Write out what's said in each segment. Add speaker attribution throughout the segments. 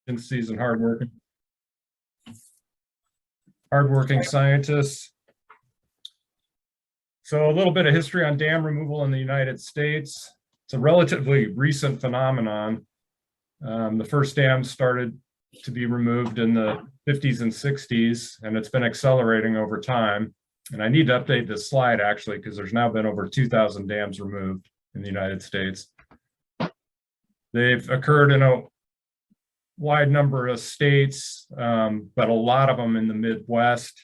Speaker 1: agencies and hardworking scientists. So a little bit of history on dam removal in the United States. It's a relatively recent phenomenon. The first dams started to be removed in the 50s and 60s, and it's been accelerating over time. And I need to update this slide actually, because there's now been over 2,000 dams removed in the United States. They've occurred in a wide number of states, but a lot of them in the Midwest.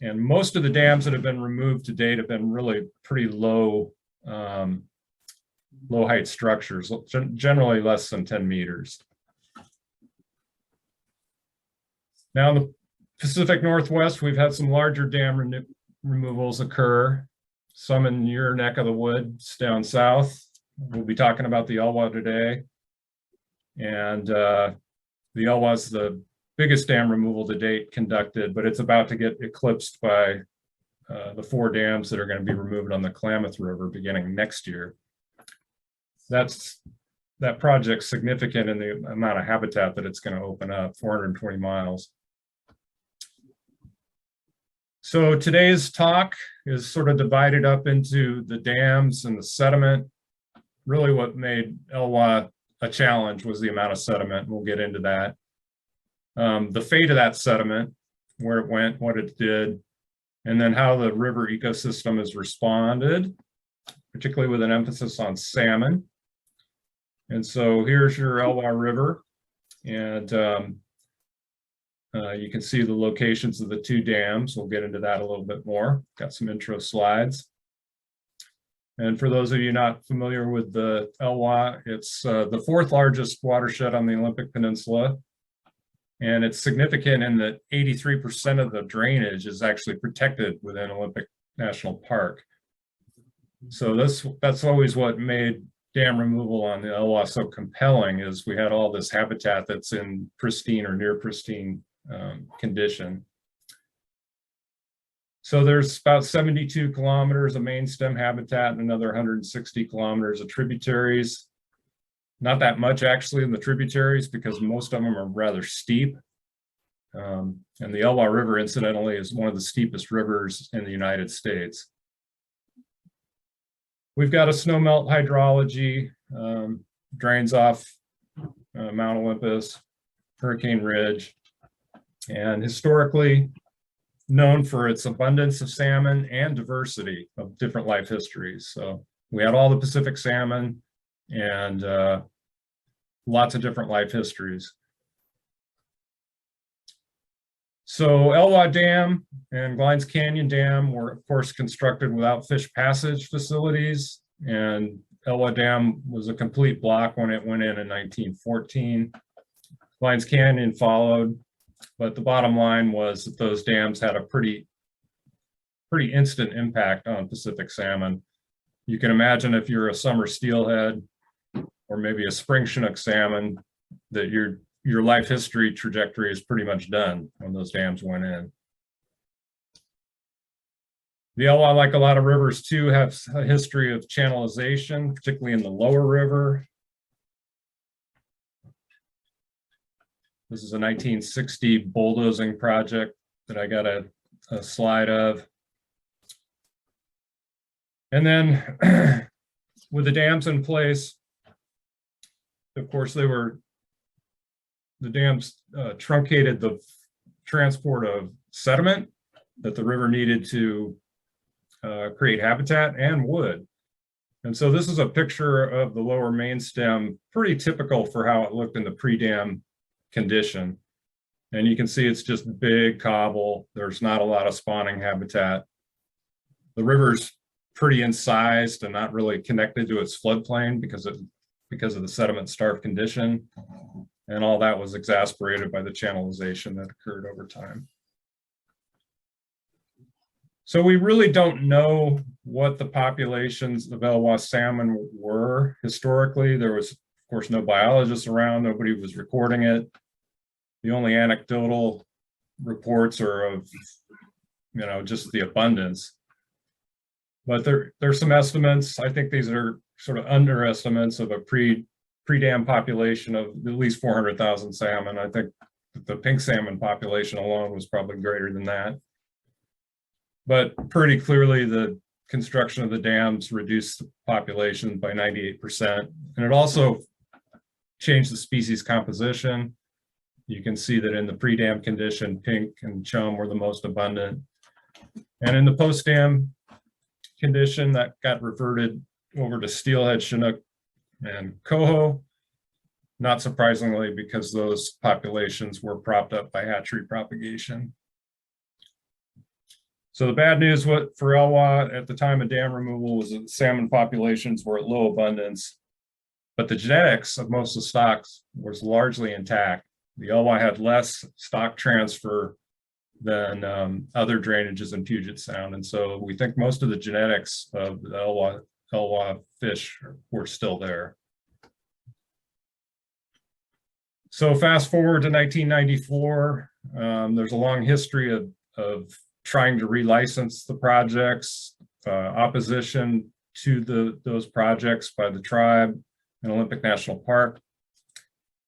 Speaker 1: And most of the dams that have been removed to date have been really pretty low height structures, generally less than 10 meters. Now in the Pacific Northwest, we've had some larger dam removals occur, some in your neck of the woods down south. We'll be talking about the Elwha today. And the Elwha is the biggest dam removal to date conducted, but it's about to get eclipsed by the 4 dams that are going to be removed on the Klamath River beginning next year. That project's significant in the amount of habitat that it's going to open up, 420 miles. So today's talk is sort of divided up into the dams and the sediment. Really what made Elwha a challenge was the amount of sediment. We'll get into that. The fate of that sediment, where it went, what it did, and then how the river ecosystem has responded, particularly with an emphasis on salmon. And so here's your Elwha River, and you can see the locations of the 2 dams. We'll get into that a little bit more. Got some intro slides. And for those of you not familiar with the Elwha, it's the 4th largest watershed on the Olympic Peninsula. And it's significant in that 83% of the drainage is actually protected within Olympic National Park. So that's always what made dam removal on the Elwha so compelling, is we had all this habitat that's in pristine or near pristine condition. So there's about 72 kilometers of main stem habitat and another 160 kilometers of tributaries. Not that much actually in the tributaries, because most of them are rather steep. And the Elwha River, incidentally, is one of the steepest rivers in the United States. We've got a snowmelt hydrology, drains off Mount Olympus, Hurricane Ridge, and historically known for its abundance of salmon and diversity of different life histories. So we had all the Pacific salmon and lots of different life histories. So Elwha Dam and Glines Canyon Dam were of course constructed without fish passage facilities, and Elwha Dam was a complete block when it went in 1914. Glines Canyon followed, but the bottom line was that those dams had a pretty instant impact on Pacific salmon. You can imagine if you're a summer steelhead or maybe a spring Chinook salmon, that your life history trajectory is pretty much done when those dams went in. The Elwha, like a lot of rivers too, have a history of channelization, particularly in the Lower River. This is a 1960 bulldozing project that I got a slide of. And then with the dams in place, of course, the dams truncated the transport of sediment that the river needed to create habitat and wood. And so this is a picture of the lower main stem, pretty typical for how it looked in the pre-dam condition. And you can see it's just big cobble. There's not a lot of spawning habitat. The river's pretty incised and not really connected to its floodplain because of the sediment starved condition. And all that was exacerbated by the channelization that occurred over time. So we really don't know what the populations of Elwha salmon were historically. There was, of course, no biologists around. Nobody was recording it. The only anecdotal reports are of, just the abundance. But there's some estimates. I think these are sort of underestimates of a pre-dam population of at least 400,000 salmon. I think the pink salmon population alone was probably greater than that. But pretty clearly, the construction of the dams reduced the population by 98%. And it also changed the species composition. You can see that in the pre-dam condition, pink and chum were the most abundant. And in the post-dam condition, that got reverted over to steelhead, chinook, and coho, not surprisingly, because those populations were propped up by hatchery propagation. So the bad news for Elwha at the time of dam removal was that the salmon populations were at low abundance, but the genetics of most of the stocks was largely intact. The Elwha had less stock transfer than other drainages in Puget Sound. And so we think most of the genetics of the Elwha fish were still there. So fast forward to 1994, there's a long history of trying to relicense the projects, opposition to those projects by the tribe and Olympic National Park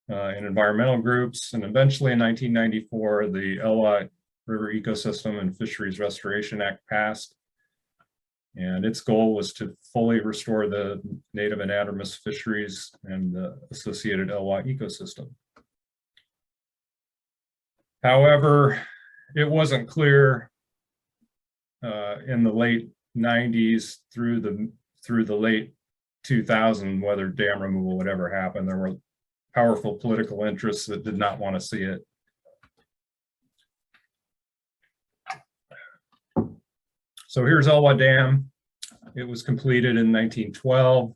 Speaker 1: and environmental groups. And eventually in 1994, the Elwha River Ecosystem and Fisheries Restoration Act passed. And its goal was to fully restore the native anadromous fisheries and the associated Elwha ecosystem. However, it wasn't clear in the late 90s through the late 2000s whether dam removal would ever happen. There were powerful political interests that did not want to see it. So here's Elwha Dam. It was completed in 1912.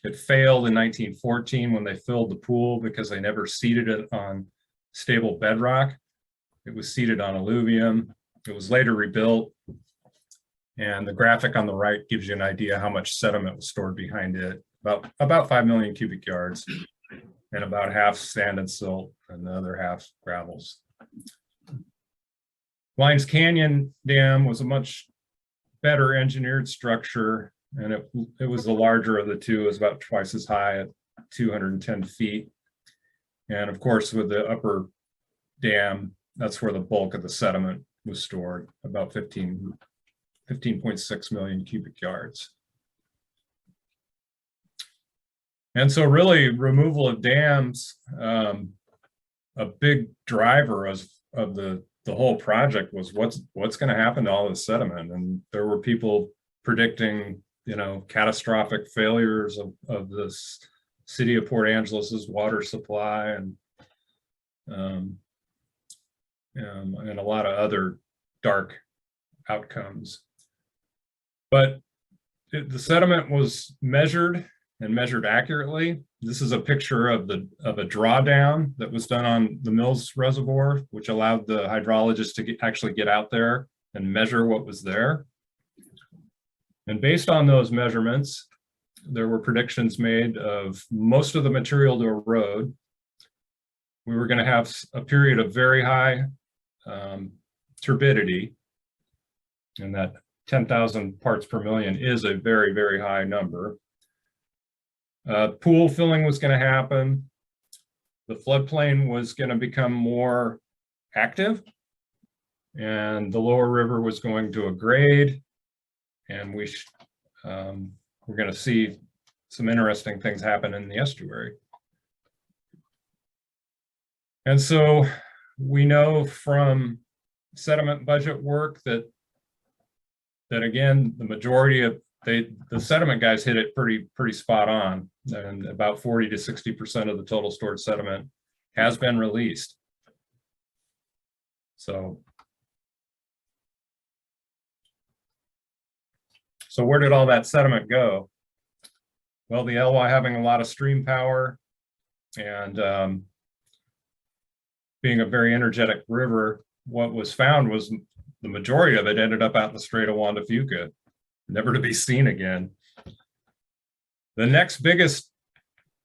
Speaker 1: It failed in 1914 when they filled the pool because they never seeded it on stable bedrock. It was seeded on alluvium. It was later rebuilt. And the graphic on the right gives you an idea how much sediment was stored behind it, about 5 million cubic yards, and about half sand and silt and the other half gravels. Lines Canyon Dam was a much better engineered structure, and it was the larger of the two. It was about twice as high at 210 feet. And of course, with the upper dam, that's where the bulk of the sediment was stored, about 15.6 million cubic yards. And so really removal of dams, a big driver of the whole project was what's going to happen to all this sediment. And there were people predicting, catastrophic failures of this city of Port Angeles's water supply and a lot of other dark outcomes. But the sediment was measured and measured accurately. This is a picture of a drawdown that was done on the Mills Reservoir, which allowed the hydrologist to actually get out there and measure what was there. And based on those measurements, there were predictions made of most of the material to erode. We were going to have a period of very high turbidity, and that 10,000 parts per million is a very, very high number. Pool filling was going to happen. The floodplain was going to become more active, and the lower river was going to grade, and we're going to see some interesting things happen in the estuary. And so we know from sediment budget work that again, the majority of the sediment guys hit it pretty spot on, and about 40 to 60% of the total stored sediment has been released. So where did all that sediment go? Well, the Elwha having a lot of stream power and being a very energetic river, what was found was the majority of it ended up out in the Strait of Juan de Fuca, never to be seen again. The next biggest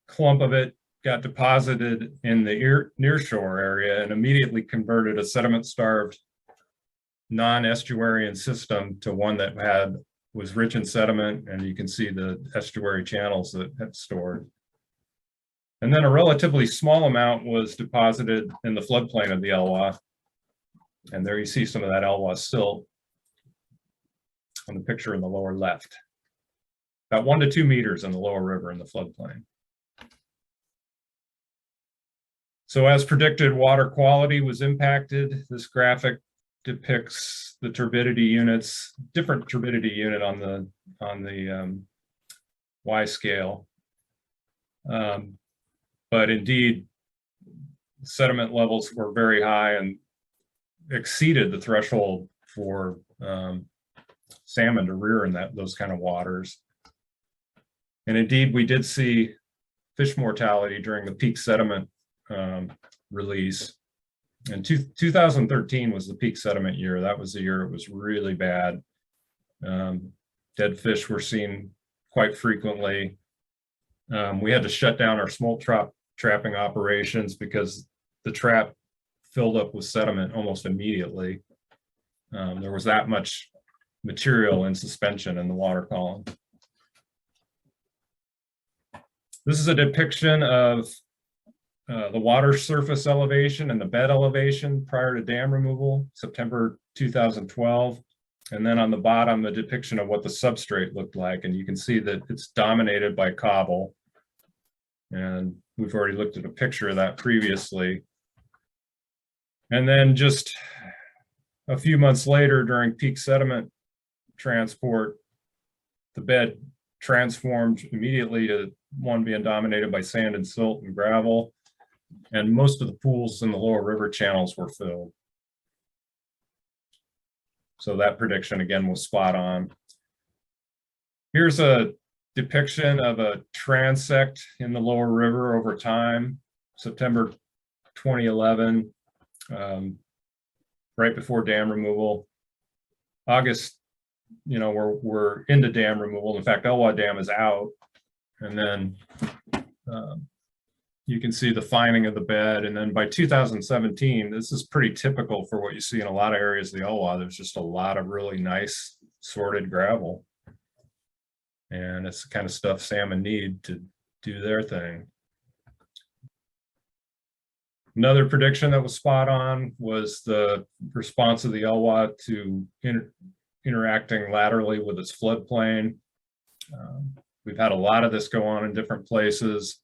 Speaker 1: clump of it got deposited in the nearshore area and immediately converted a sediment-starved non-estuarian system to one that was rich in sediment, and you can see the estuary channels that had stored. And then a relatively small amount was deposited in the floodplain of the Elwha. And there you see some of that Elwha silt on the picture in the lower left. About 1 to 2 meters in the lower river in the floodplain. So as predicted, water quality was impacted. This graphic depicts the turbidity units, different turbidity unit on the Y scale. But indeed, sediment levels were very high and exceeded the threshold for salmon to rear in those kind of waters. And indeed, we did see fish mortality during the peak sediment release. And 2013 was the peak sediment year. That was the year it was really bad. Dead fish were seen quite frequently. We had to shut down our smolt trapping operations because the trap filled up with sediment almost immediately. There was that much material in suspension in the water column. This is a depiction of the water surface elevation and the bed elevation prior to dam removal, September 2012. And then on the bottom, a depiction of what the substrate looked like. And you can see that it's dominated by cobble. And we've already looked at a picture of that previously. And then just a few months later, during peak sediment transport, the bed transformed immediately to one being dominated by sand and silt and gravel. And most of the pools in the lower river channels were filled. So that prediction again was spot on. Here's a depiction of a transect in the lower river over time, September 2011, right before dam removal. August, we're into dam removal. In fact, Elwha Dam is out. And then you can see the fining of the bed. And then by 2017, this is pretty typical for what you see in a lot of areas of the Elwha. There's just a lot of really nice sorted gravel. And it's the kind of stuff salmon need to do their thing. Another prediction that was spot on was the response of the Elwha to interacting laterally with its floodplain. We've had a lot of this go on in different places,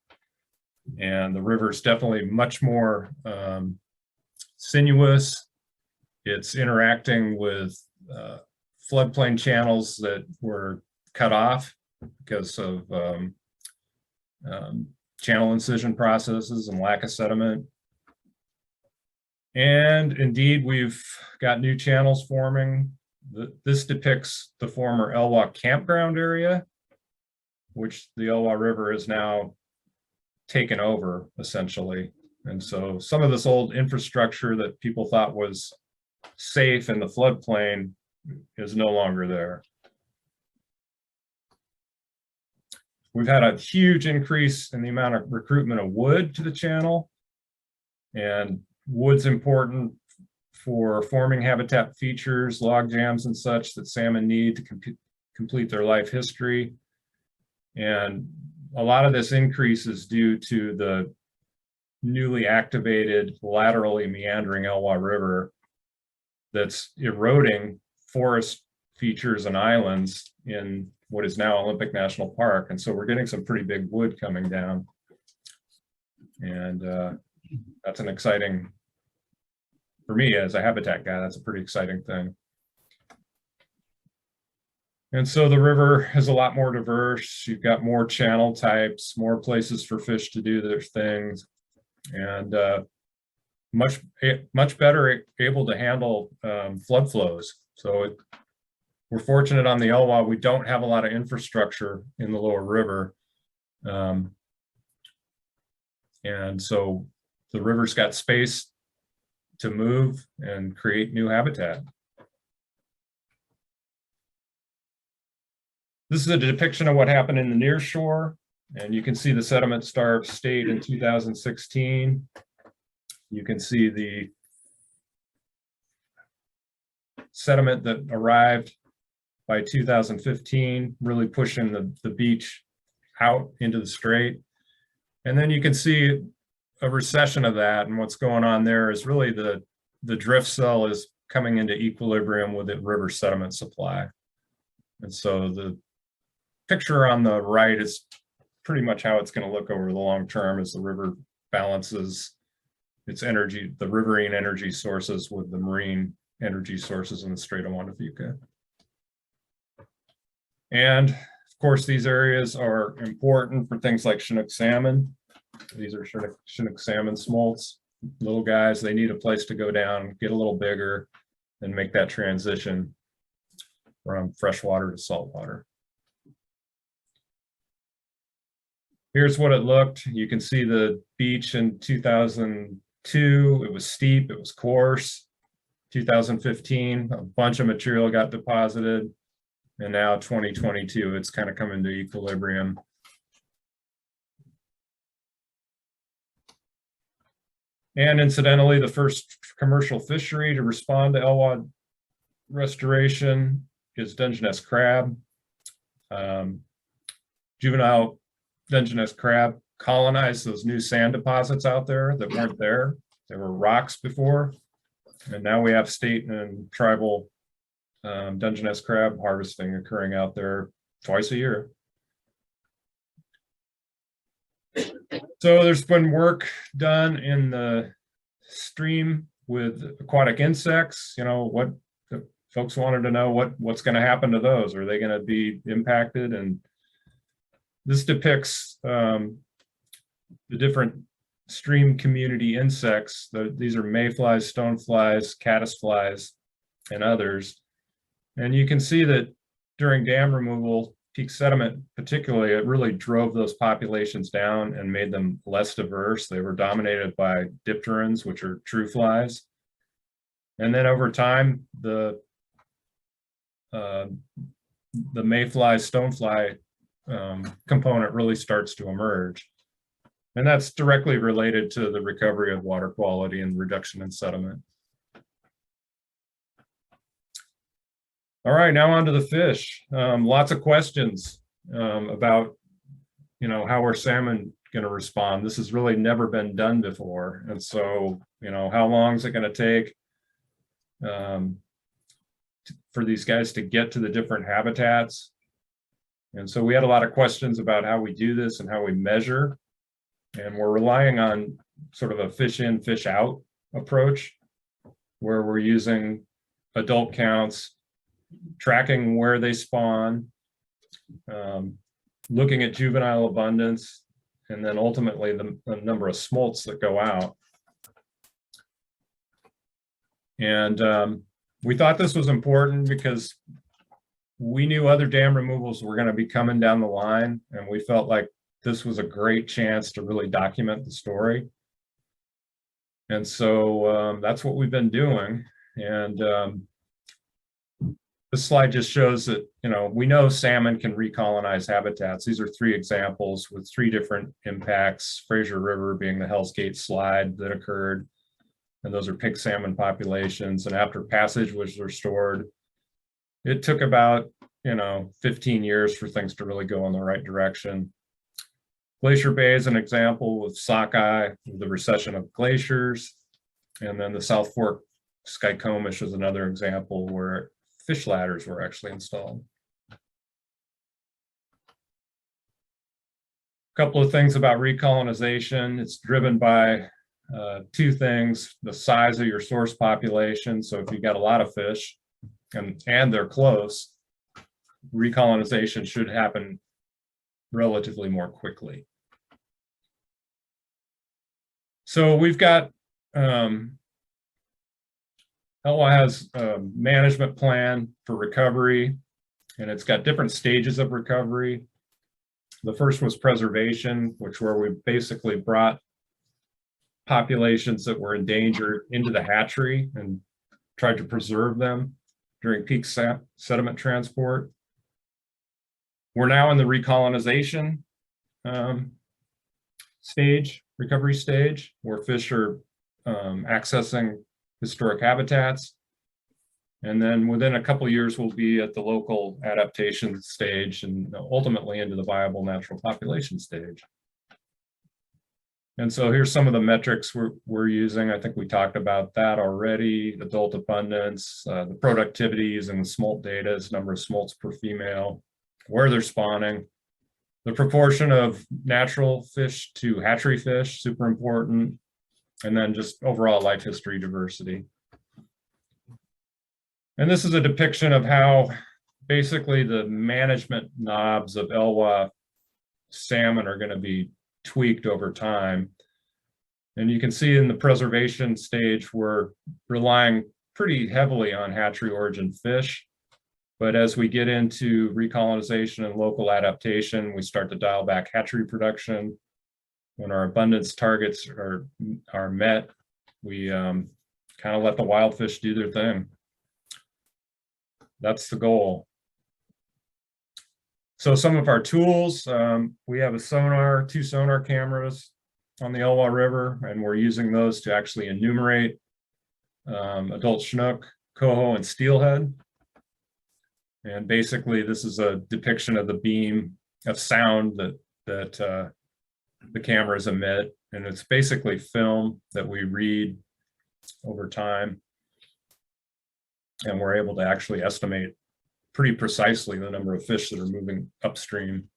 Speaker 1: and the river is definitely much more sinuous. It's interacting with floodplain channels that were cut off because of channel incision processes and lack of sediment. And indeed, we've got new channels forming. This depicts the former Elwha campground area, which the Elwha River is now taken over, essentially. And so some of this old infrastructure that people thought was safe in the floodplain is no longer there. We've had a huge increase in the amount of recruitment of wood to the channel, and wood's important for forming habitat features, log jams and such that salmon need to complete their life history. And a lot of this increase is due to the newly activated, laterally meandering Elwha River that's eroding forest features and islands in what is now Olympic National Park. And so we're getting some pretty big wood coming down. And that's an exciting, for me as a habitat guy, that's a pretty exciting thing. And so the river is a lot more diverse. You've got more channel types, more places for fish to do their things, and much better able to handle flood flows. So we're fortunate on the Elwha, we don't have a lot of infrastructure in the lower river. And so the river's got space to move and create new habitat. This is a depiction of what happened in the near shore, and you can see the sediment-starved state in 2016. You can see the sediment that arrived by 2015, really pushing the beach out into the strait. And then you can see a recession of that, and what's going on there is really the drift cell is coming into equilibrium with the river sediment supply. And so the picture on the right is pretty much how it's going to look over the long term as the river balances its energy, the riverine energy sources with the marine energy sources in the Strait of Juan de Fuca. And of course, these areas are important for things like Chinook salmon. These are Chinook salmon smolts, little guys. They need a place to go down, get a little bigger, and make that transition from freshwater to saltwater. Here's what it looked. You can see the beach in 2002. It was steep, it was coarse. 2015, a bunch of material got deposited. And now 2022, it's kind of coming to equilibrium. And incidentally, the first commercial fishery to respond to Elwha restoration is Dungeness crab. Juvenile Dungeness crab colonized those new sand deposits out there that weren't there. There were rocks before. And now we have state and tribal Dungeness crab harvesting occurring out there twice a year. So there's been work done in the stream with aquatic insects. You know, what folks wanted to know what's going to happen to those. Are they going to be impacted? And this depicts the different stream community insects. These are mayflies, stoneflies, caddisflies, and others. And you can see that during dam removal, peak sediment particularly, it really drove those populations down and made them less diverse. They were dominated by dipterans, which are true flies. And then over time, the mayfly, stonefly component really starts to emerge. And that's directly related to the recovery of water quality and reduction in sediment. All right, now on to the fish. Lots of questions about, you know, how are salmon going to respond? This has really never been done before. And so, you know, how long is it going to take for these guys to get to the different habitats? And so we had a lot of questions about how we do this and how we measure. And we're relying on sort of a fish in, fish out approach, where we're using adult counts, tracking where they spawn, looking at juvenile abundance, and then ultimately the number of smolts that go out. And we thought this was important because we knew other dam removals were going to be coming down the line, and we felt like this was a great chance to really document the story. And so that's what we've been doing. And this slide just shows that, you know, we know salmon can recolonize habitats. These are 3 examples with 3 different impacts. Fraser River being the Hell's Gate slide that occurred, and those are pink salmon populations. And after passage was restored, it took about, you know, 15 years for things to really go in the right direction. Glacier Bay is an example with sockeye, with the recession of glaciers. And then the South Fork Skycomish is another example where fish ladders were actually installed. A couple of things about recolonization. It's driven by 2 things: the size of your source population. So if you've got a lot of fish and they're close, recolonization should happen relatively more quickly. So we've got, Elwha has a management plan for recovery, and it's got different stages of recovery. The first was preservation, where we basically brought populations that were endangered into the hatchery and tried to preserve them during peak sediment transport. We're now in the recolonization stage, recovery stage, where fish are accessing historic habitats. And then within a couple of years, we'll be at the local adaptation stage and ultimately into the viable natural population stage. And so here's some of the metrics we're using. I think we talked about that already. Adult abundance, the productivity using the smolt data is number of smolts per female, where they're spawning, the proportion of natural fish to hatchery fish, super important, and then just overall life history diversity. And this is a depiction of how basically the management knobs of Elwha salmon are going to be tweaked over time. And you can see in the preservation stage, we're relying pretty heavily on hatchery origin fish. But as we get into recolonization and local adaptation, we start to dial back hatchery production. When our abundance targets are met, we kind of let the wild fish do their thing. That's the goal. So some of our tools, we have a sonar, 2 sonar cameras on the Elwha River, and we're using those to actually enumerate adult Chinook, Coho, and Steelhead. And basically, this is a depiction of the beam of sound that the cameras emit. And it's basically film that we read over time. And we're able to actually estimate pretty precisely the number of fish that are moving upstream.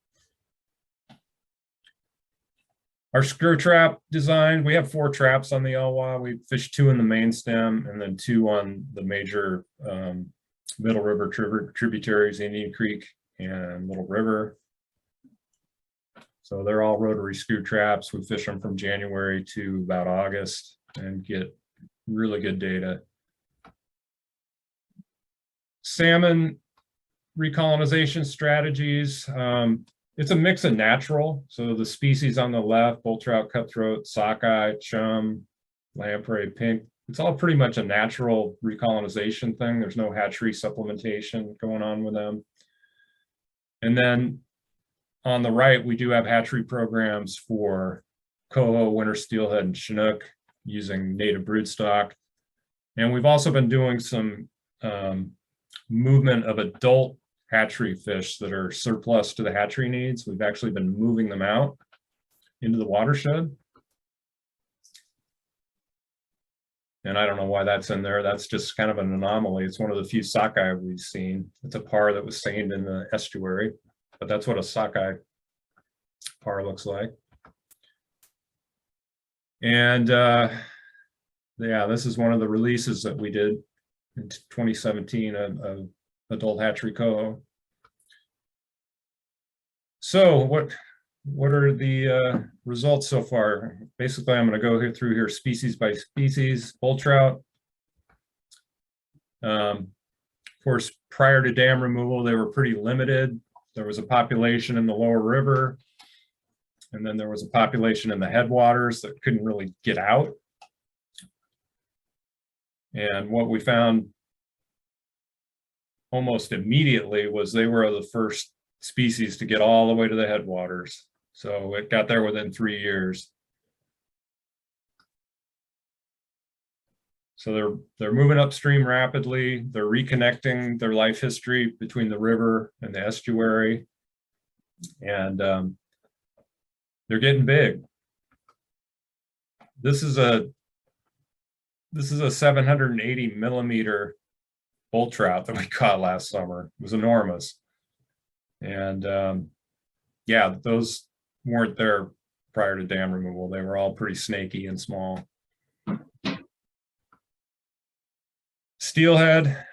Speaker 1: Our screw trap design, we have 4 traps on the Elwha. We fish 2 in the main stem and then 2 on the major Middle River tributaries, Indian Creek and Little River. So they're all rotary screw traps. We fish them from January to about August and get really good data. Salmon recolonization strategies. It's a mix of natural. So the species on the left, bull trout, cutthroat, sockeye, chum, lamprey, pink, it's all pretty much a natural recolonization thing. There's no hatchery supplementation going on with them. And then on the right, we do have hatchery programs for Coho, winter steelhead, and Chinook using native broodstock. And we've also been doing some movement of adult hatchery fish that are surplus to the hatchery needs. We've actually been moving them out into the watershed. And I don't know why that's in there. That's just kind of an anomaly. It's one of the few sockeye we've seen. It's a par that was seined in the estuary, but that's what a sockeye par looks like. And yeah, this is one of the releases that we did in 2017 of adult hatchery Coho. So what are the results so far? Basically, I'm going to go through here species by species. Bull trout. Of course, prior to dam removal, they were pretty limited. There was a population in the Lower River, and then there was a population in the headwaters that couldn't really get out. And what we found almost immediately was they were the first species to get all the way to the headwaters. So it got there within 3 years. So they're moving upstream rapidly. They're reconnecting their life history between the river and the estuary. And they're getting big. This is a 780 millimeter bull trout that we caught last summer. It was enormous. And yeah, those weren't there prior to dam removal. They were all pretty snaky and small. Steelhead,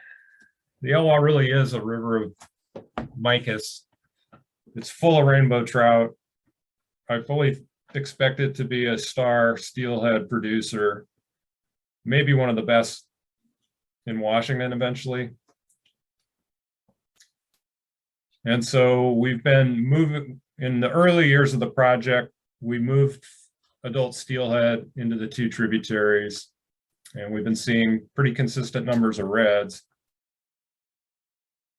Speaker 1: the Elwha really is a river of micas. It's full of rainbow trout. I fully expect it to be a star steelhead producer, maybe one of the best in Washington eventually. And so we've been moving, in the early years of the project, we moved adult steelhead into the 2 tributaries, and we've been seeing pretty consistent numbers of reds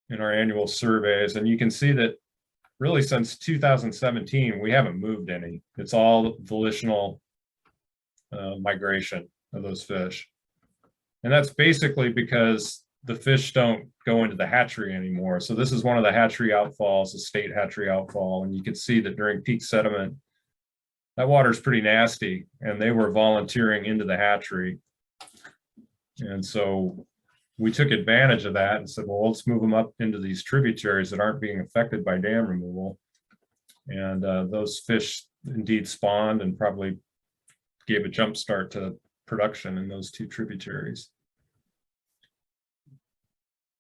Speaker 1: in our annual surveys. And you can see that really since 2017, we haven't moved any. It's all volitional migration of those fish. And that's basically because the fish don't go into the hatchery anymore. So this is one of the hatchery outfalls, the state hatchery outfall. And you can see that during peak sediment, that water's pretty nasty, and they were volunteering into the hatchery. And so we took advantage of that and said, well, let's move them up into these tributaries that aren't being affected by dam removal. And those fish indeed spawned and probably gave a jump start to production in those 2 tributaries.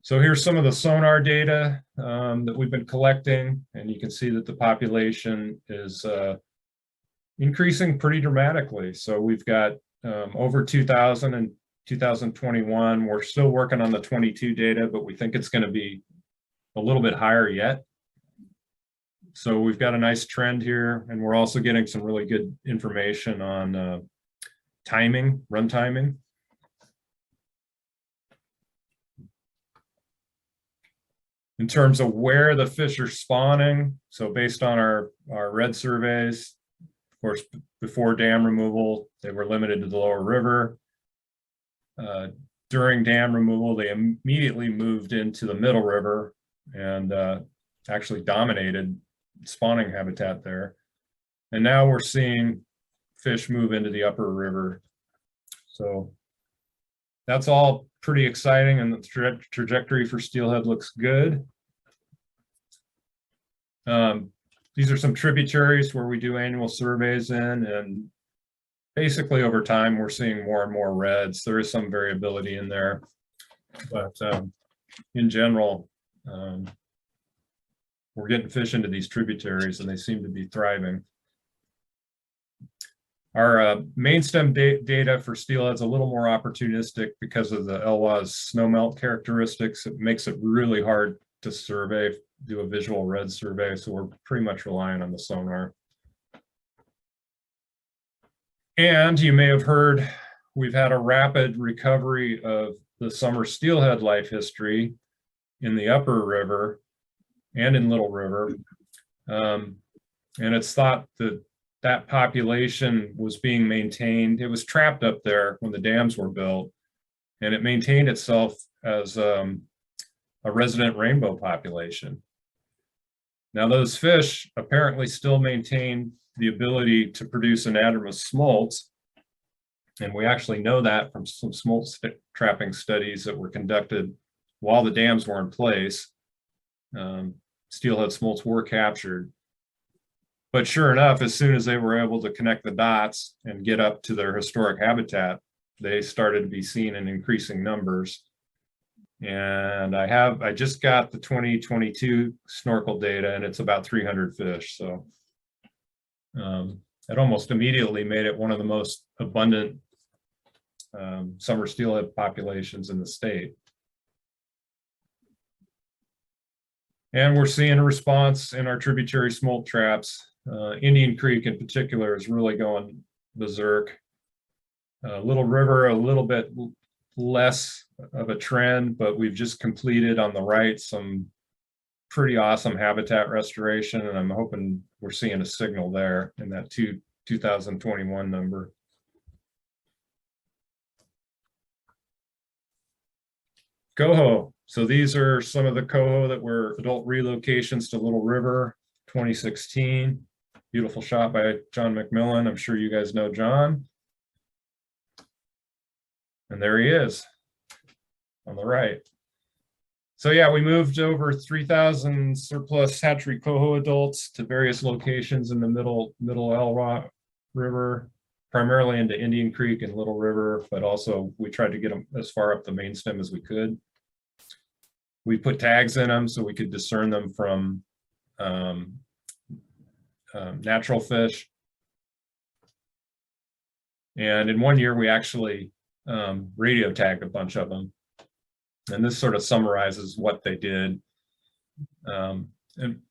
Speaker 1: So here's some of the sonar data that we've been collecting, and you can see that the population is increasing pretty dramatically. So we've got over 2,000 in 2021. We're still working on the 22 data, but we think it's going to be a little bit higher yet. So we've got a nice trend here, and we're also getting some really good information on timing, run timing. In terms of where the fish are spawning, so based on our red surveys, of course, before dam removal, they were limited to the Lower River. During dam removal, they immediately moved into the Middle River and actually dominated spawning habitat there. And now we're seeing fish move into the Upper River. So that's all pretty exciting, and the trajectory for steelhead looks good. These are some tributaries where we do annual surveys in, and basically over time we're seeing more and more reds. There is some variability in there, but in general, we're getting fish into these tributaries and they seem to be thriving. Our main stem data for steelhead's a little more opportunistic because of the Elwha's snowmelt characteristics. It makes it really hard to survey, do a visual red survey, so we're pretty much relying on the sonar. And you may have heard we've had a rapid recovery of the summer steelhead life history in the Upper River and in Little River. And it's thought that that population was being maintained. It was trapped up there when the dams were built, and it maintained itself as a resident rainbow population. Now those fish apparently still maintain the ability to produce anadromous smolts, and we actually know that from some smolt trapping studies that were conducted while the dams were in place. Steelhead smolts were captured. But sure enough, as soon as they were able to connect the dots and get up to their historic habitat, they started to be seen in increasing numbers. And I just got the 2022 snorkel data, and it's about 300 fish. So it almost immediately made it one of the most abundant summer steelhead populations in the state. And we're seeing a response in our tributary smolt traps. Indian Creek in particular is really going berserk. Little River, a little bit less of a trend, but we've just completed on the right some pretty awesome habitat restoration, and I'm hoping we're seeing a signal there in that 2021 number. Coho. So these are some of the coho that were adult relocations to Little River, 2016. Beautiful shot by John McMillan. I'm sure you guys know John. And there he is on the right. So yeah, we moved over 3,000 surplus hatchery coho adults to various locations in the middle Elwha River, primarily into Indian Creek and Little River, but also we tried to get them as far up the main stem as we could. We put tags in them so we could discern them from natural fish. And in one year, we actually radio tagged a bunch of them. And this sort of summarizes what they did. And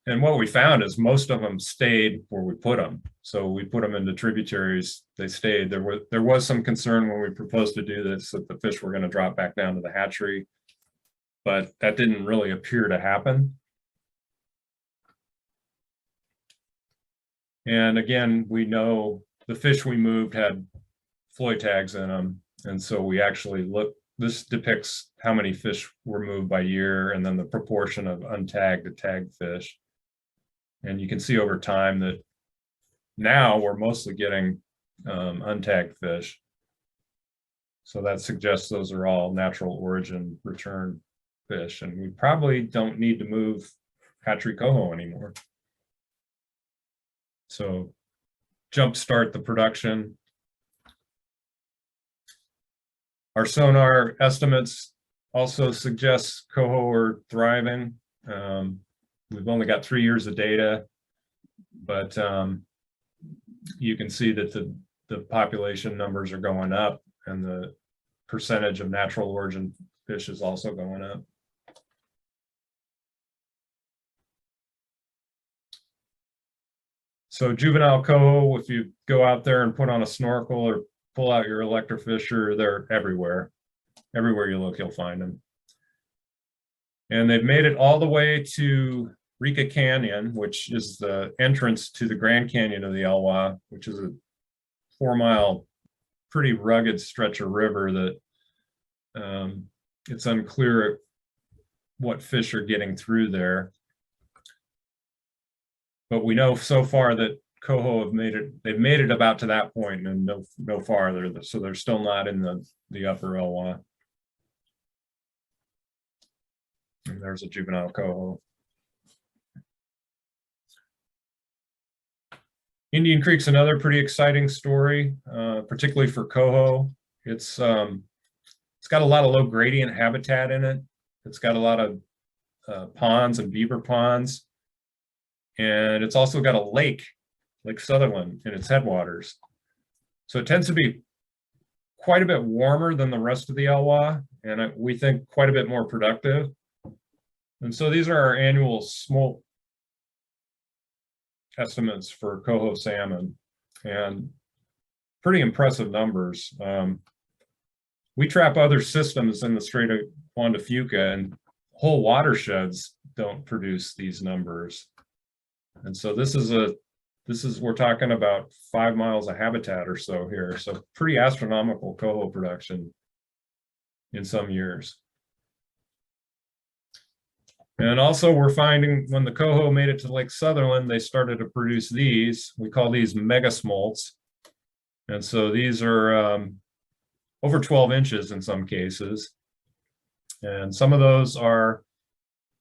Speaker 1: what we found is most of them stayed where we put them. So we put them into tributaries, they stayed. There was some concern when we proposed to do this that the fish were going to drop back down to the hatchery, but that didn't really appear to happen. And again, we know the fish we moved had floy tags in them. And so we actually looked, this depicts how many fish were moved by year and then the proportion of untagged to tagged fish. And you can see over time that now we're mostly getting untagged fish. So that suggests those are all natural origin return fish, and we probably don't need to move hatchery coho anymore. So jumpstart the production. Our sonar estimates also suggest coho are thriving. We've only got 3 years of data, but you can see that the population numbers are going up, and the percentage of natural origin fish is also going up. So juvenile coho, if you go out there and put on a snorkel or pull out your electrofisher, they're everywhere. Everywhere you look, you'll find them. And they've made it all the way to Reca Canyon, which is the entrance to the Grand Canyon of the Elwha, which is a 4-mile, pretty rugged stretch of river that it's unclear what fish are getting through there. But we know so far that coho have made it, they've made it about to that point and no farther, so they're still not in the upper Elwha. And there's a juvenile coho. Indian Creek's another pretty exciting story, particularly for coho. It's got a lot of low gradient habitat in it. It's got a lot of ponds and beaver ponds. And it's also got a lake, Lake Sutherland, in its headwaters. So it tends to be quite a bit warmer than the rest of the Elwha, and we think quite a bit more productive. And so these are our annual smolt estimates for coho salmon, and pretty impressive numbers. We trap other systems in the Strait of Juan de Fuca, and whole watersheds don't produce these numbers. And so we're talking about 5 miles of habitat or so here. So pretty astronomical coho production in some years. And also we're finding when the coho made it to Lake Sutherland, they started to produce these. We call these mega smolts. And so these are over 12 inches in some cases. And some of those are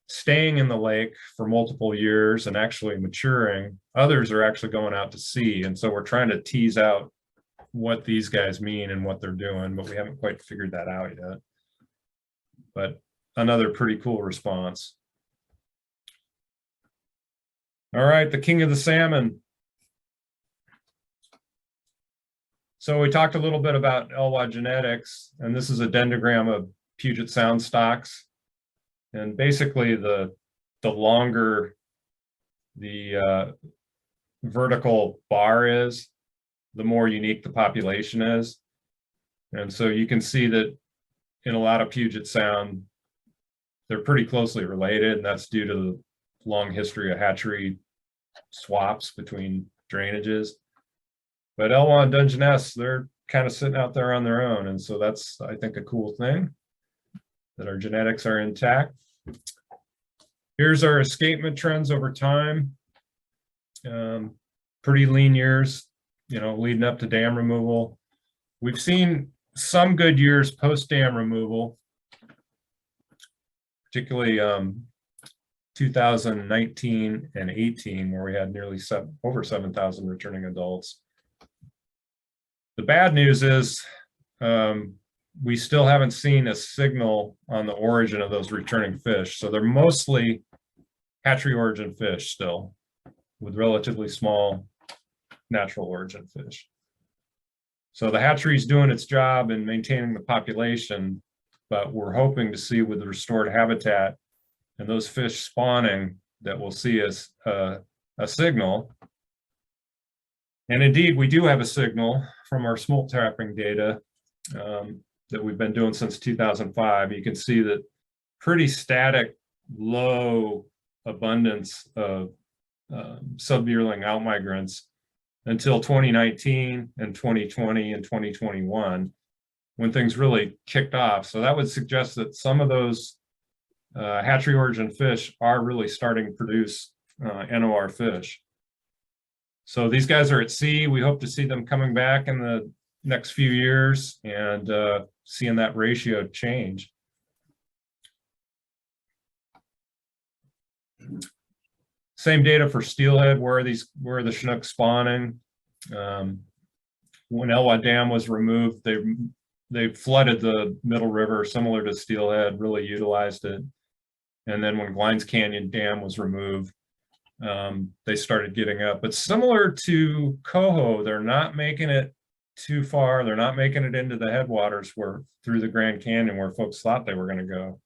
Speaker 1: staying in the lake for multiple years and actually maturing. Others are actually going out to sea. And so we're trying to tease out what these guys mean and what they're doing, but we haven't quite figured that out yet. But another pretty cool response. All right, the king of the salmon. So we talked a little bit about Elwha genetics, and this is a dendrogram of Puget Sound stocks. And basically, the longer the vertical bar is, the more unique the population is. And so you can see that in a lot of Puget Sound, they're pretty closely related, and that's due to the long history of hatchery swaps between drainages. But Elwha and Dungeness, they're kind of sitting out there on their own. And so that's, I think, a cool thing, that our genetics are intact. Here's our escapement trends over time. Pretty lean years, leading up to dam removal. We've seen some good years post dam removal, particularly 2019 and 18, where we had nearly over 7,000 returning adults. The bad news is we still haven't seen a signal on the origin of those returning fish. So they're mostly hatchery origin fish still, with relatively small natural origin fish. So the hatchery is doing its job in maintaining the population, but we're hoping to see with the restored habitat and those fish spawning that we'll see as a signal. And indeed, we do have a signal from our smolt trapping data that we've been doing since 2005. You can see that pretty static, low abundance of sub-yearling outmigrants until 2019 and 2020 and 2021, when things really kicked off. So that would suggest that some of those hatchery origin fish are really starting to produce NOR fish. So these guys are at sea. We hope to see them coming back in the next few years and seeing that ratio change. Same data for Steelhead. Where are the Chinook spawning? When Elwha Dam was removed, they flooded the middle river, similar to Steelhead, really utilized it. And then when Glines Canyon Dam was removed, they started getting up. But similar to Coho, they're not making it too far. They're not making it into the headwaters through the Grand Canyon where folks thought they were going to go.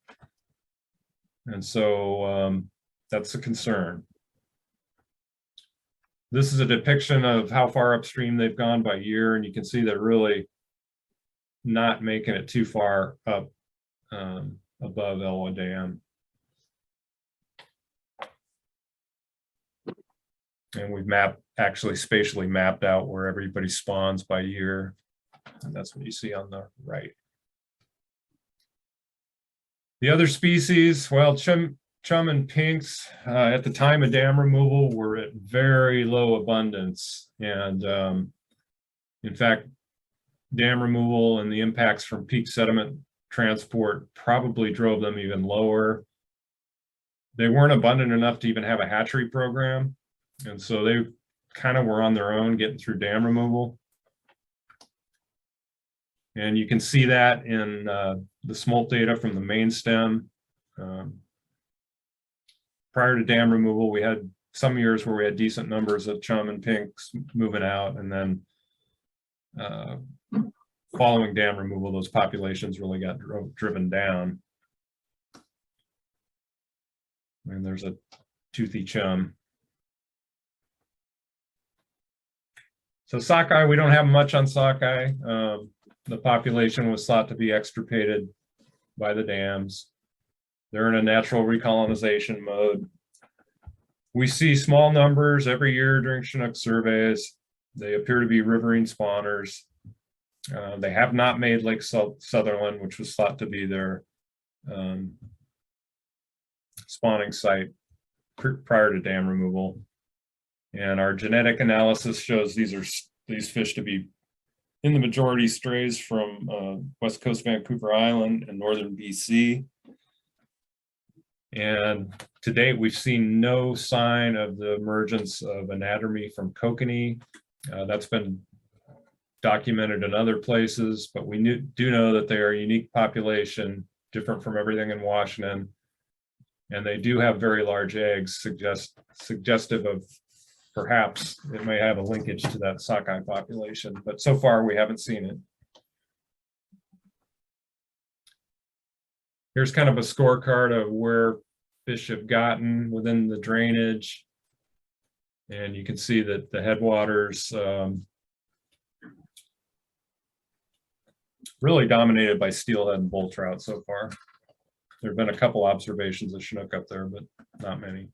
Speaker 1: And so that's a concern. This is a depiction of how far upstream they've gone by year, and you can see they're really not making it too far up above Elwha Dam. And we've actually spatially mapped out where everybody spawns by year. And that's what you see on the right. The other species, well, chum and pinks at the time of dam removal were at very low abundance. And in fact, dam removal and the impacts from peak sediment transport probably drove them even lower. They weren't abundant enough to even have a hatchery program. And so they kind of were on their own getting through dam removal. And you can see that in the smolt data from the main stem. Prior to dam removal, we had some years where we had decent numbers of chum and pinks moving out. And then following dam removal, those populations really got driven down. And there's a toothy chum. So sockeye, we don't have much on sockeye. The population was thought to be extirpated by the dams. They're in a natural recolonization mode. We see small numbers every year during Chinook surveys. They appear to be riverine spawners. They have not made Lake Sutherland, which was thought to be their spawning site prior to dam removal. And our genetic analysis shows these fish to be in the majority strays from West Coast Vancouver Island and northern BC. And to date, we've seen no sign of the emergence of anadromy from kokanee. That's been documented in other places, but we do know that they are a unique population, different from everything in Washington. And they do have very large eggs, suggestive of perhaps it may have a linkage to that sockeye population, but so far we haven't seen it. Here's kind of a scorecard of where fish have gotten within the drainage. And you can see that the headwaters really dominated by steelhead and bull trout so far. There have been a couple observations of Chinook up there, but not many.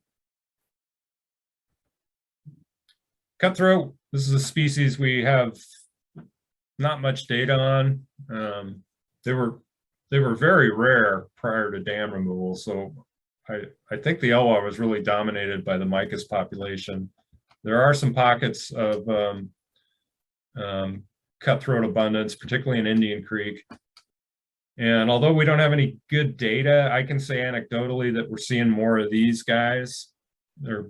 Speaker 1: Cutthroat, this is a species we have not much data on. They were very rare prior to dam removal, so I think the Elwha was really dominated by the Micas population. There are some pockets of cutthroat abundance, particularly in Indian Creek. And although we don't have any good data, I can say anecdotally that we're seeing more of these guys. They're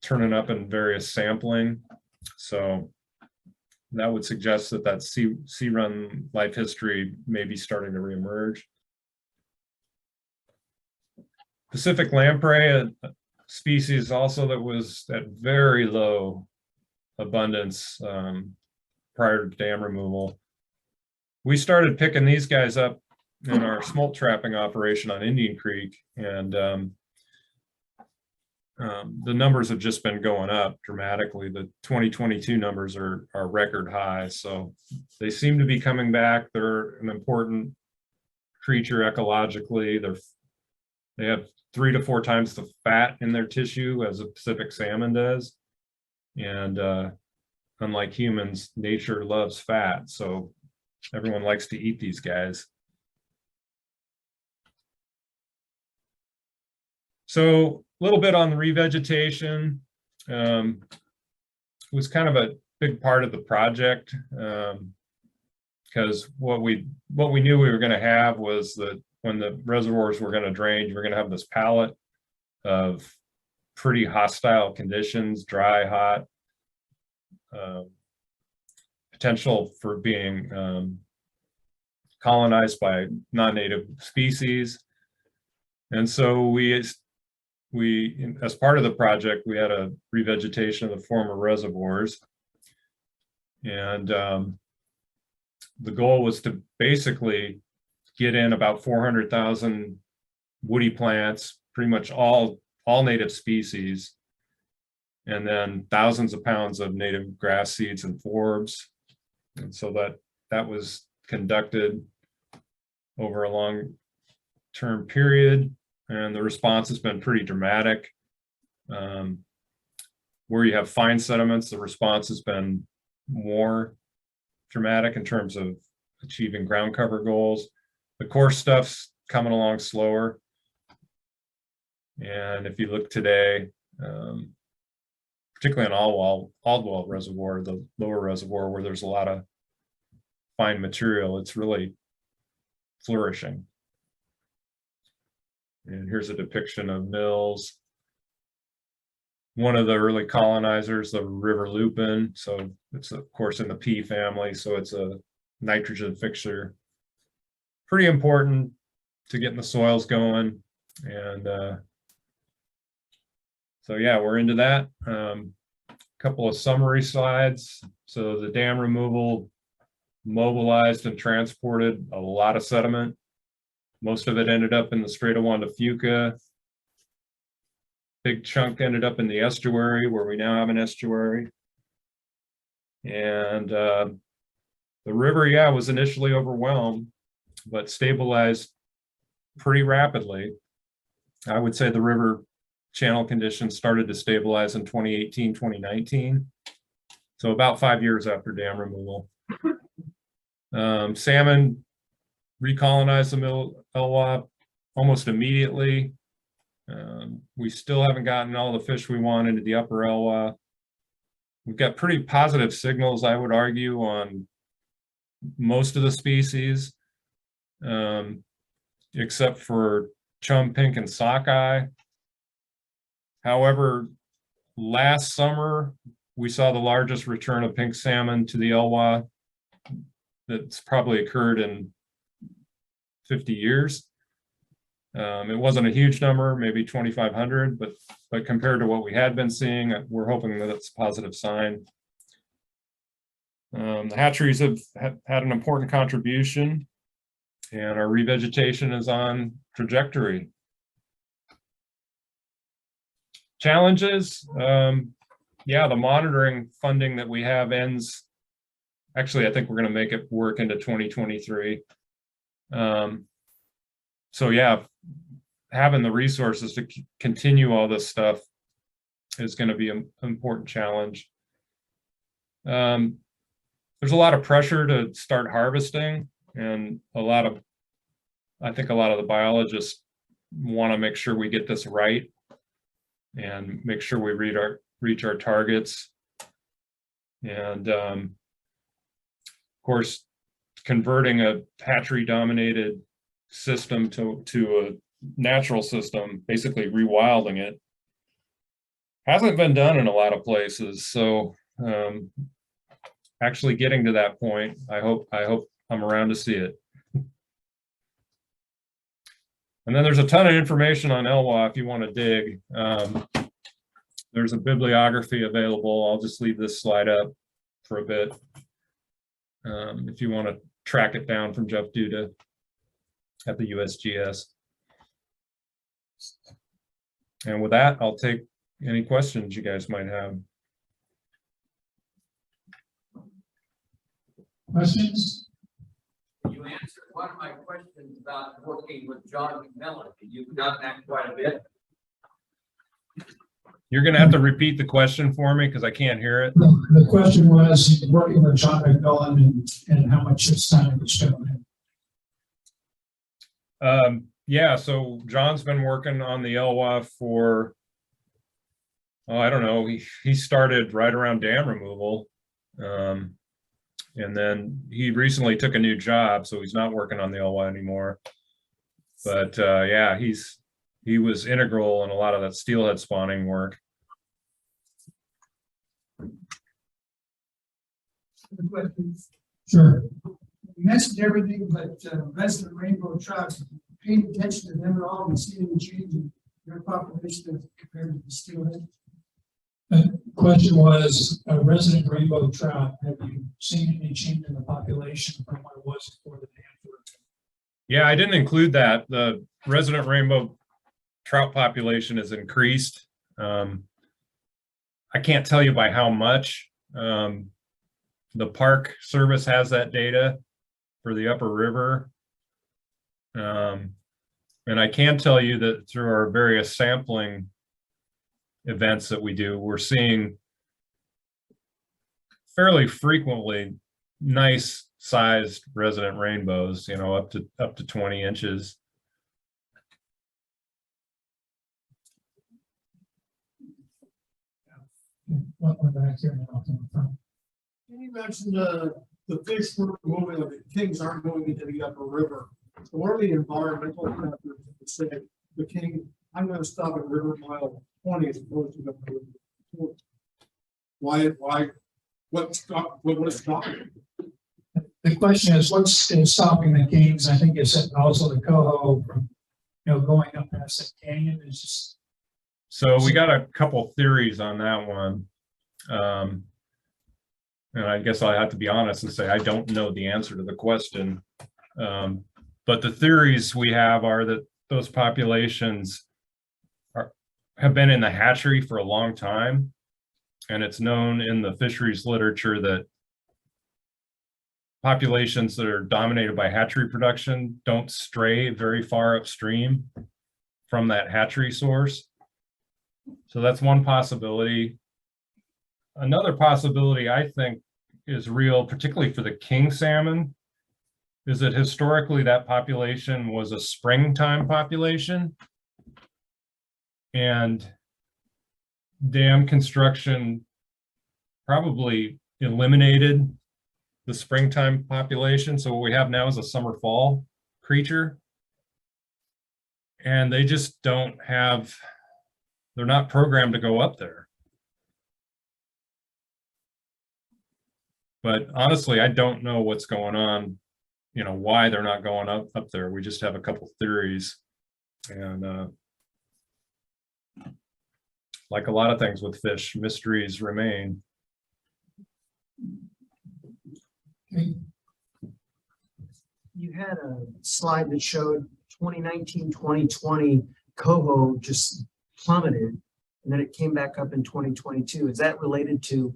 Speaker 1: turning up in various sampling. So that would suggest that sea run life history may be starting to reemerge. Pacific lamprey, a species also that was at very low abundance prior to dam removal. We started picking these guys up in our smolt trapping operation on Indian Creek, and the numbers have just been going up dramatically. The 2022 numbers are record high, so they seem to be coming back. They're an important creature ecologically. They have 3 to 4 times the fat in their tissue as a Pacific salmon does, and unlike humans, nature loves fat, so everyone likes to eat these guys. So a little bit on the revegetation. was kind of a big part of the project, because what we knew we were going to have was that when the reservoirs were going to drain, you were going to have this palette of pretty hostile conditions, dry, hot, potential for being colonized by non-native species. And so we, as part of the project, we had a revegetation of the former reservoirs. And the goal was to basically get in about 400,000 woody plants, pretty much all native species, and then thousands of pounds of native grass seeds and forbs. And so that was conducted over a long-term period, and the response has been pretty dramatic. Where you have fine sediments, the response has been more dramatic in terms of achieving ground cover goals. The coarse stuff's coming along slower. And if you look today, particularly in Aldwell Reservoir, the lower reservoir where there's a lot of fine material, it's really flourishing. And here's a depiction of mills. One of the early colonizers, the river lupin. So it's of course in the pea family. So it's a nitrogen fixer. Pretty important to getting the soils going. And so yeah, we're into that. Couple of summary slides. So the dam removal mobilized and transported a lot of sediment. Most of it ended up in the Strait of Juan de Fuca. Big chunk ended up in the estuary, where we now have an estuary. And the river, yeah, was initially overwhelmed, but stabilized pretty rapidly. I would say the river channel conditions started to stabilize in 2018, 2019. So about 5 years after dam removal. Salmon recolonized the Elwha almost immediately. We still haven't gotten all the fish we want into the upper Elwha. We've got pretty positive signals, I would argue, on most of the species, except for chum, pink, and sockeye. However, last summer, we saw the largest return of pink salmon to the Elwha that's probably occurred in 50 years. It wasn't a huge number, maybe 2,500, but compared to what we had been seeing, we're hoping that it's a positive sign. The hatcheries have had an important contribution, and our revegetation is on trajectory. Challenges, yeah, the monitoring funding that we have ends. Actually, I think we're going to make it work into 2023. So yeah, having the resources to continue all this stuff is going to be an important challenge. There's a lot of pressure to start harvesting, and I think a lot of the biologists want to make sure we get this right and make sure we reach our targets. And of course, converting a hatchery-dominated system to a natural system, basically rewilding it, hasn't been done in a lot of places. So actually getting to that point, I hope I'm around to see it. And then there's a ton of information on Elwha if you want to dig. There's a bibliography available. I'll just leave this slide up for a bit. If you want to track it down from Jeff Duda at the USGS. And with that, I'll take any questions you guys might have.
Speaker 2: Questions?
Speaker 3: You answered one of my questions about working with John McMillan. You've done that quite a bit.
Speaker 1: You're going to have to repeat the question for me because I can't hear it.
Speaker 2: The question was working with John McMillan and how much his time was going in.
Speaker 1: Yeah, so John's been working on the Elwha for oh, I don't know, he started right around dam removal. And then he recently took a new job, so he's not working on the Elwha anymore. But yeah, he was integral in a lot of that steelhead spawning work.
Speaker 4: The questions.
Speaker 2: Sure.
Speaker 4: You mentioned everything but resident rainbow trout. Paying attention to them at all and seeing any change in their population as compared to the steelhead.
Speaker 2: The question was, resident rainbow trout, have you seen any change in the population from what it was before the dam?
Speaker 1: Yeah, I didn't include that. The resident rainbow trout population has increased. I can't tell you by how much. The Park Service has that data for the upper river. And I can tell you that through our various sampling events that we do, we're seeing fairly frequently nice sized resident rainbows, you know, up to 20 inches.
Speaker 2: What we're back here now from the front.
Speaker 5: You mentioned the fish were moving, the kings aren't going into the upper river. So what are the environmental factors that say the king, I'm gonna stop at river mile 20 as opposed to the river? Why, what is stopping?
Speaker 2: The question is, what's stopping the kings? I think it's also the Coho from, going up past that canyon. Is just.
Speaker 1: So we got a couple theories on that one. And I guess I have to be honest and say I don't know the answer to the question. But the theories we have are that those populations have been in the hatchery for a long time. And it's known in the fisheries literature that populations that are dominated by hatchery production don't stray very far upstream from that hatchery source. So that's one possibility. Another possibility I think is real, particularly for the king salmon, is that historically that population was a springtime population. And dam construction probably eliminated the springtime population. So what we have now is a summer fall creature. And they just don't have, they're not programmed to go up there. But honestly, I don't know what's going on, why they're not going up there. We just have a couple theories. And like a lot of things with fish, mysteries remain.
Speaker 2: Okay.
Speaker 6: You had a slide that showed 2019, 2020, Coho just plummeted, and then it came back up in 2022. Is that related to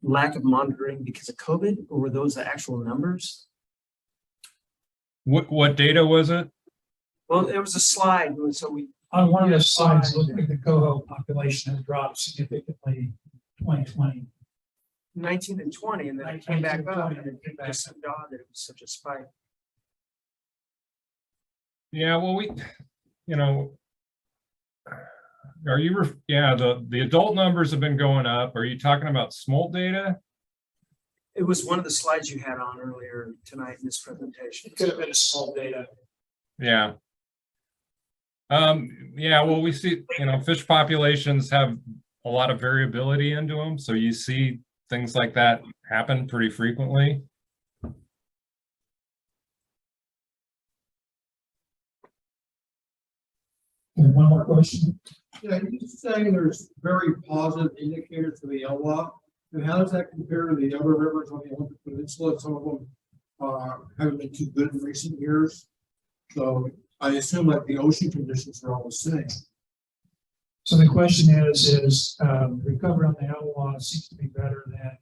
Speaker 6: lack of monitoring because of COVID, or were those the actual numbers?
Speaker 1: What data was it?
Speaker 6: Well, there was a slide, so we.
Speaker 2: On one of the slides, it looked like the Coho population has dropped significantly in 2020.
Speaker 6: 19 and 20, and then it came back up, and it just seemed odd that it was such a spike.
Speaker 1: Yeah, well, are you, the adult numbers have been going up. Are you talking about smolt data?
Speaker 6: It was one of the slides you had on earlier tonight in this presentation.
Speaker 2: It could have been a small data.
Speaker 1: Yeah. Yeah, well, we see, fish populations have a lot of variability into them. So you see things like that happen pretty frequently.
Speaker 2: And one more question.
Speaker 5: Yeah, you're saying there's very positive indicators for the Elwha. And how does that compare to the other rivers on the Olympic Peninsula? Some of them haven't been too good in recent years. So I assume like the ocean conditions are all the same.
Speaker 2: So the question is recovery on the Elwha seems to be better than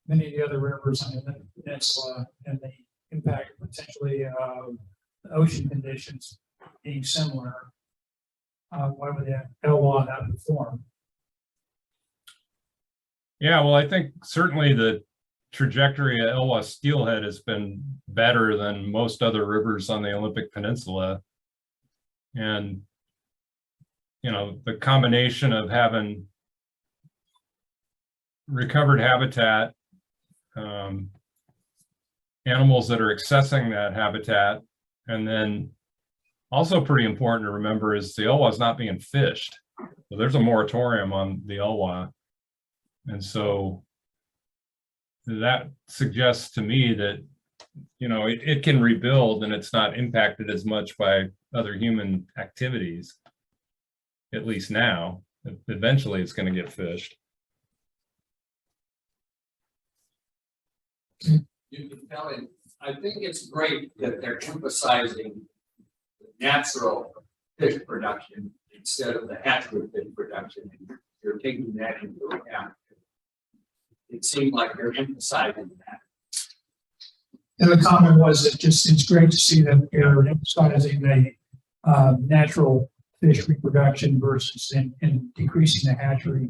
Speaker 2: many of the other rivers on the peninsula, and the impact potentially of the ocean conditions being similar. Why would the Elwha not perform?
Speaker 1: Yeah, well, I think certainly the trajectory of Elwha steelhead has been better than most other rivers on the Olympic Peninsula. And, the combination of having recovered habitat, animals that are accessing that habitat, and then also pretty important to remember is the Elwha is not being fished. So there's a moratorium on the Elwha. And so that suggests to me that, you know, it can rebuild and it's not impacted as much by other human activities, at least now. Eventually it's going to get fished.
Speaker 3: You can tell it, I think it's great that they're emphasizing natural fish production instead of the hatchery fish production. You're taking that into account. It seemed like they're emphasizing that.
Speaker 2: And the comment was that it's great to see that they're emphasizing the natural fish reproduction versus and decreasing the hatchery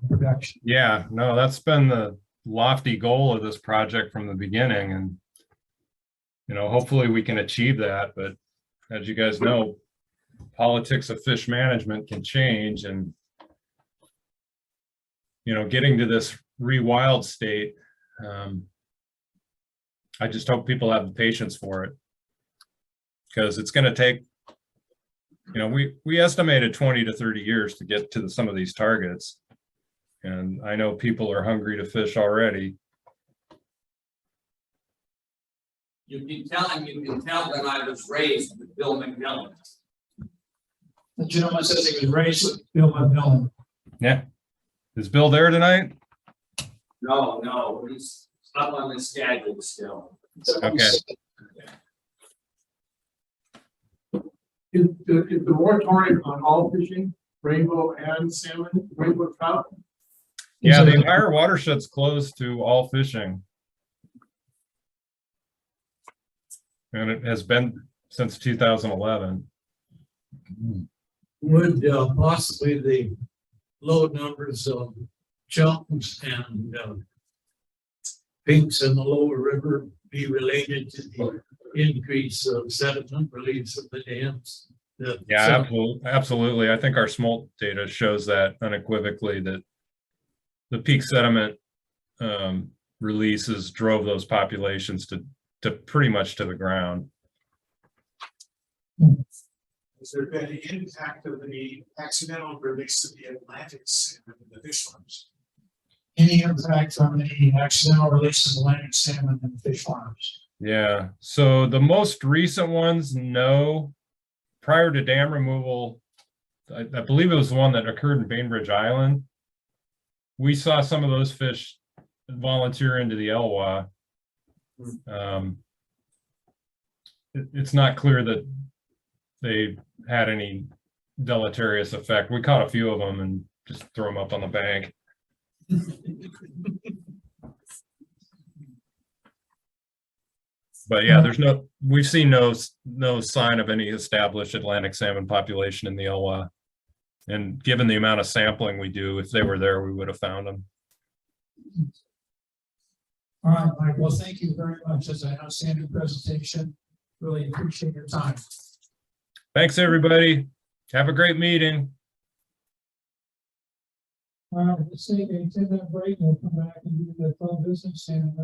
Speaker 2: production.
Speaker 1: Yeah, no, that's been the lofty goal of this project from the beginning. And, you know, hopefully we can achieve that. But as you guys know, politics of fish management can change, and, you know, getting to this rewild state, I just hope people have the patience for it, because it's going to take, you know, we estimated 20 to 30 years to get to some of these targets. And I know people are hungry to fish already.
Speaker 3: You can tell that I was raised with Bill McMillan.
Speaker 2: The gentleman says he was raised with Bill McMillan.
Speaker 1: Yeah. Is Bill there tonight?
Speaker 3: No, he's up on the schedule still.
Speaker 1: Okay.
Speaker 5: Is the moratorium on all fishing, rainbow and salmon, rainbow trout?
Speaker 1: Yeah, the entire watershed's closed to all fishing. And it has been since 2011.
Speaker 7: Would possibly the low numbers of chunks and pinks in the lower river be related to the increase of sediment release of the dams?
Speaker 1: Yeah, absolutely. I think our smolt data shows that unequivocally, that the peak sediment releases drove those populations to pretty much to the ground.
Speaker 8: Has there been an impact of the accidental release of the Atlantic salmon in the fish farms?
Speaker 2: Any impact on the accidental release of Atlantic salmon in the fish farms?
Speaker 1: Yeah, so the most recent ones, no. Prior to dam removal, I believe it was the one that occurred in Bainbridge Island. We saw some of those fish volunteer into the Elwha. It's not clear that they had any deleterious effect. We caught a few of them and just threw them up on the bank. But yeah, we've seen no sign of any established Atlantic salmon population in the Elwha. And given the amount of sampling we do, if they were there, we would have found them.
Speaker 2: All right, Mike. Well, thank you very much. That's an outstanding presentation. Really appreciate your time.
Speaker 1: Thanks, everybody. Have a great meeting.
Speaker 2: All right, let's take a 10-minute break. We'll come back and do the phone business and